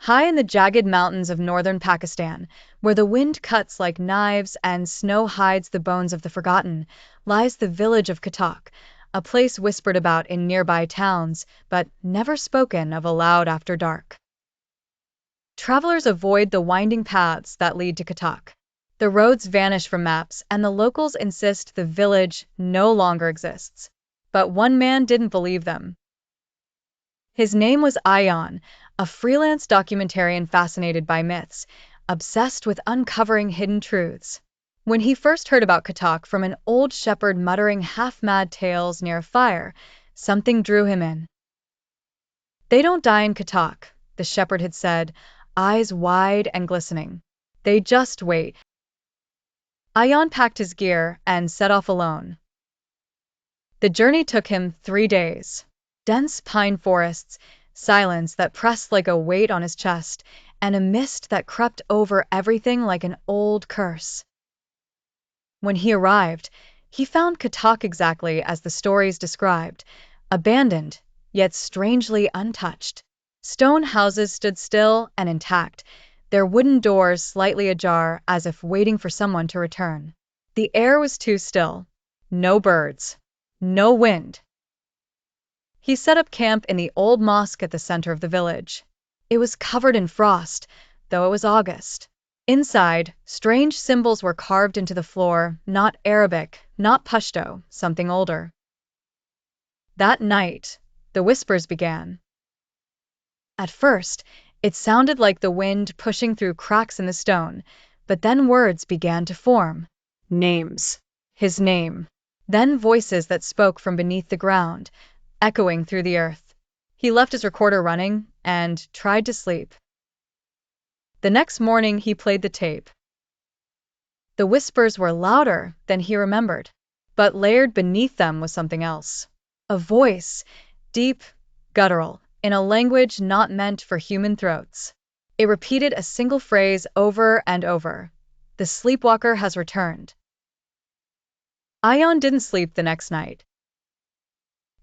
High in the jagged mountains of northern Pakistan, where the wind cuts like knives and snow hides the bones of the forgotten, lies the village of Khitaak, a place whispered about in nearby towns, but never spoken of aloud after dark. Travelers avoid the winding paths that lead to Khitaak. The roads vanish from maps, and the locals insist the village no longer exists. But one man didn't believe them. His name was Ayan, a freelance documentarian fascinated by myths, obsessed with uncovering hidden truths. When he first heard about Khitaak from an old shepherd muttering half-mad tales near a fire, something drew him in. "They don't die in Khitaak," the shepherd had said, eyes wide and glistening. "They just wait." Ayan packed his gear and set off alone. The journey took him 3 days. Dense pine forests, silence that pressed like a weight on his chest, and a mist that crept over everything like an old curse. When he arrived, he found Khitaak exactly as the stories described, abandoned, yet strangely untouched. Stone houses stood still and intact, their wooden doors slightly ajar as if waiting for someone to return. The air was too still. No birds. No wind. He set up camp in the old mosque at the center of the village. It was covered in frost, though it was August. Inside, strange symbols were carved into the floor, not Arabic, not Pashto, something older. That night, the whispers began. At first, it sounded like the wind pushing through cracks in the stone, but then words began to form. Names. His name. Then voices that spoke from beneath the ground, echoing through the earth. He left his recorder running and tried to sleep. The next morning he played the tape. The whispers were louder than he remembered, but layered beneath them was something else. A voice, deep, guttural, in a language not meant for human throats. It repeated a single phrase over and over. "The sleepwalker has returned." Ayan didn't sleep the next night.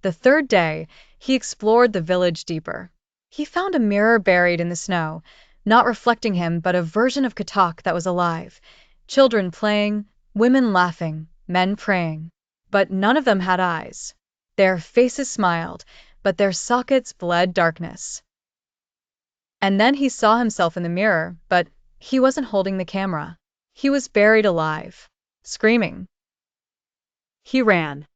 The third day, he explored the village deeper. He found a mirror buried in the snow, not reflecting him but a version of Khitaak that was alive. Children playing, women laughing, men praying. But none of them had eyes. Their faces smiled, but their sockets bled darkness. And then he saw himself in the mirror, but he wasn't holding the camera. He was buried alive, screaming. He ran.